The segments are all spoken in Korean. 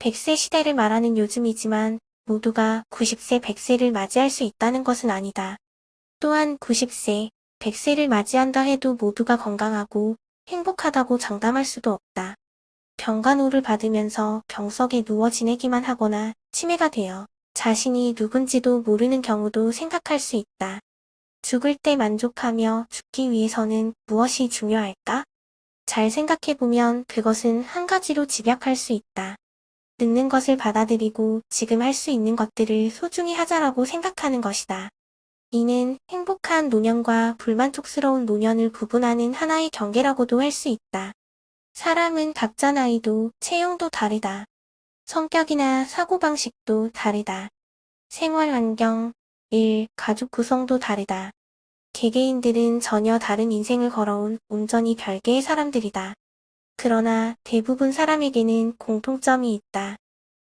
100세 시대를 말하는 요즘이지만 모두가 90세, 100세를 맞이할 수 있다는 것은 아니다. 또한 90세, 100세를 맞이한다 해도 모두가 건강하고 행복하다고 장담할 수도 없다. 병간호를 받으면서 병석에 누워 지내기만 하거나 치매가 되어 자신이 누군지도 모르는 경우도 생각할 수 있다. 죽을 때 만족하며 죽기 위해서는 무엇이 중요할까? 잘 생각해보면 그것은 한 가지로 집약할 수 있다. 늙는 것을 받아들이고 지금 할 수 있는 것들을 소중히 하자라고 생각하는 것이다. 이는 행복한 노년과 불만족스러운 노년을 구분하는 하나의 경계라고도 할 수 있다. 사람은 각자 나이도 체형도 다르다. 성격이나 사고방식도 다르다. 생활 환경, 일, 가족 구성도 다르다. 개개인들은 전혀 다른 인생을 걸어온 온전히 별개의 사람들이다. 그러나 대부분 사람에게는 공통점이 있다.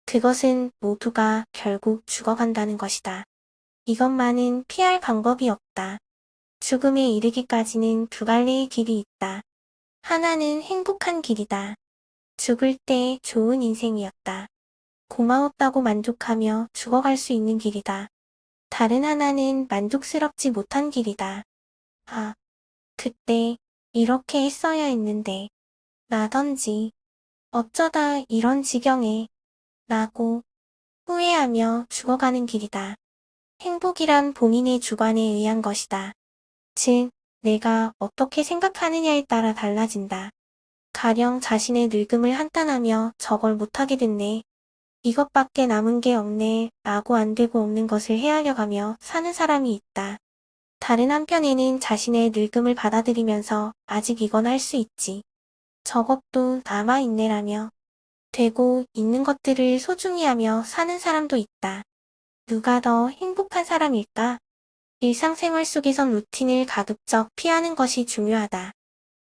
그것은 모두가 결국 죽어간다는 것이다. 이것만은 피할 방법이 없다. 죽음에 이르기까지는 두 갈래의 길이 있다. 하나는 행복한 길이다. 죽을 때 좋은 인생이었다. 고마웠다고 만족하며 죽어갈 수 있는 길이다. 다른 하나는 만족스럽지 못한 길이다. 아, 그때 이렇게 했어야 했는데, 나던지, 어쩌다 이런 지경에, 라고 후회하며 죽어가는 길이다. 행복이란 본인의 주관에 의한 것이다. 즉, 내가 어떻게 생각하느냐에 따라 달라진다. 가령 자신의 늙음을 한탄하며 저걸 못하게 됐네. 이것밖에 남은 게 없네 라고 안 되고 없는 것을 헤아려가며 사는 사람이 있다. 다른 한편에는 자신의 늙음을 받아들이면서 아직 이건 할 수 있지. 저것도 남아있네라며 되고 있는 것들을 소중히 하며 사는 사람도 있다. 누가 더 행복한 사람일까? 일상생활 속에선 루틴을 가급적 피하는 것이 중요하다.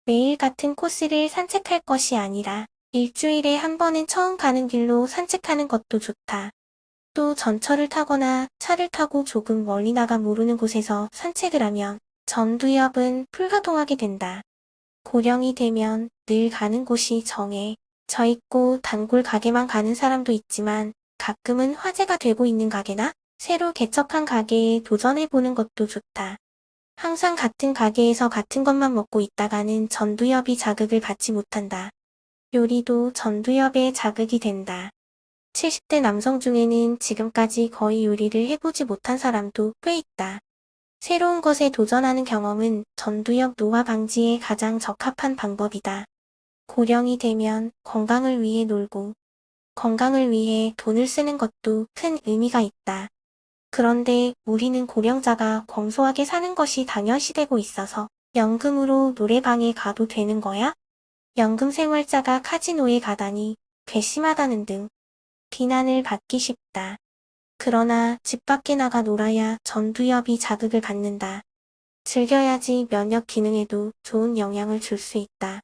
매일 같은 코스를 산책할 것이 아니라 일주일에 한 번은 처음 가는 길로 산책하는 것도 좋다. 또 전철을 타거나 차를 타고 조금 멀리 나가 모르는 곳에서 산책을 하면 전두엽은 불가동하게 된다. 고령이 되면 늘 가는 곳이 정해져 있고 단골 가게만 가는 사람도 있지만 가끔은 화제가 되고 있는 가게나 새로 개척한 가게에 도전해보는 것도 좋다. 항상 같은 가게에서 같은 것만 먹고 있다가는 전두엽이 자극을 받지 못한다. 요리도 전두엽에 자극이 된다. 70대 남성 중에는 지금까지 거의 요리를 해보지 못한 사람도 꽤 있다. 새로운 것에 도전하는 경험은 전두엽 노화 방지에 가장 적합한 방법이다. 고령이 되면 건강을 위해 놀고 건강을 위해 돈을 쓰는 것도 큰 의미가 있다. 그런데 우리는 고령자가 검소하게 사는 것이 당연시되고 있어서 연금으로 노래방에 가도 되는 거야? 연금 생활자가 카지노에 가다니 괘씸하다는 등 비난을 받기 쉽다. 그러나 집 밖에 나가 놀아야 전두엽이 자극을 받는다. 즐겨야지 면역 기능에도 좋은 영향을 줄 수 있다.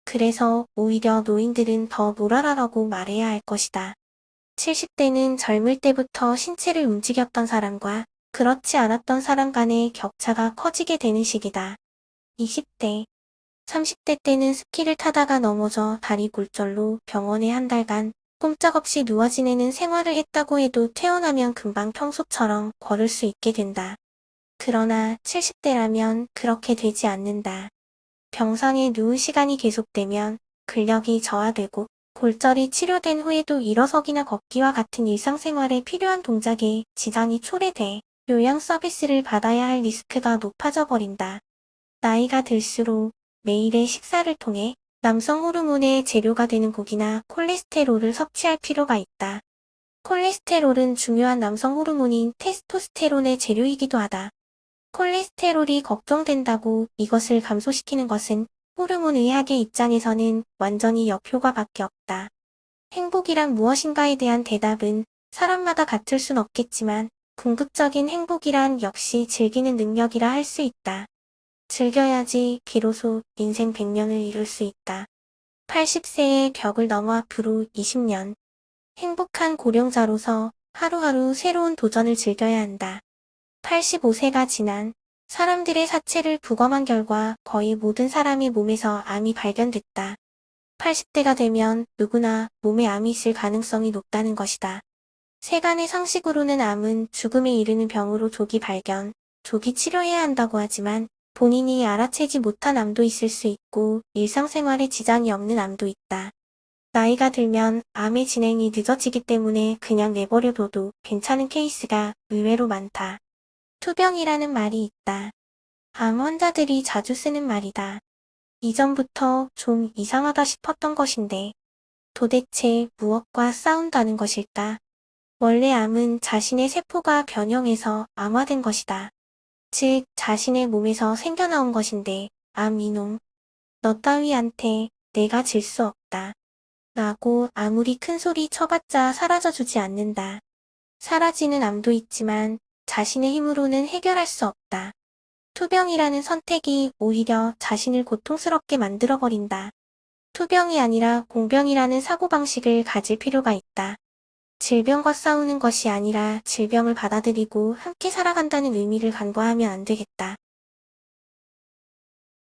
그래서 오히려 노인들은 더 놀아라라고 말해야 할 것이다. 70대는 젊을 때부터 신체를 움직였던 사람과 그렇지 않았던 사람 간의 격차가 커지게 되는 시기다. 20대, 30대 때는 스키를 타다가 넘어져 다리 골절로 병원에 한 달간 꼼짝없이 누워 지내는 생활을 했다고 해도 퇴원하면 금방 평소처럼 걸을 수 있게 된다. 그러나 70대라면 그렇게 되지 않는다. 병상에 누운 시간이 계속되면 근력이 저하되고 골절이 치료된 후에도 일어서기나 걷기와 같은 일상생활에 필요한 동작에 지장이 초래돼 요양 서비스를 받아야 할 리스크가 높아져 버린다. 나이가 들수록 매일의 식사를 통해 남성 호르몬의 재료가 되는 고기나 콜레스테롤을 섭취할 필요가 있다. 콜레스테롤은 중요한 남성 호르몬인 테스토스테론의 재료이기도 하다. 콜레스테롤이 걱정된다고 이것을 감소시키는 것은 호르몬 의학의 입장에서는 완전히 역효과밖에 없다. 행복이란 무엇인가에 대한 대답은 사람마다 같을 순 없겠지만 궁극적인 행복이란 역시 즐기는 능력이라 할 수 있다. 즐겨야지 비로소 인생 100년을 이룰 수 있다. 80세의 벽을 넘어 앞으로 20년. 행복한 고령자로서 하루하루 새로운 도전을 즐겨야 한다. 85세가 지난 사람들의 사체를 부검한 결과 거의 모든 사람의 몸에서 암이 발견됐다. 80대가 되면 누구나 몸에 암이 있을 가능성이 높다는 것이다. 세간의 상식으로는 암은 죽음에 이르는 병으로 조기 발견, 조기 치료해야 한다고 하지만 본인이 알아채지 못한 암도 있을 수 있고 일상생활에 지장이 없는 암도 있다. 나이가 들면 암의 진행이 늦어지기 때문에 그냥 내버려둬도 괜찮은 케이스가 의외로 많다. 투병이라는 말이 있다. 암 환자들이 자주 쓰는 말이다. 이전부터 좀 이상하다 싶었던 것인데 도대체 무엇과 싸운다는 것일까? 원래 암은 자신의 세포가 변형해서 암화된 것이다. 즉 자신의 몸에서 생겨나온 것인데 암 이놈, 너 따위한테 내가 질 수 없다. 라고 아무리 큰 소리 쳐봤자 사라져주지 않는다. 사라지는 암도 있지만 자신의 힘으로는 해결할 수 없다. 투병이라는 선택이 오히려 자신을 고통스럽게 만들어버린다. 투병이 아니라 공병이라는 사고방식을 가질 필요가 있다. 질병과 싸우는 것이 아니라 질병을 받아들이고 함께 살아간다는 의미를 간과하면 안 되겠다.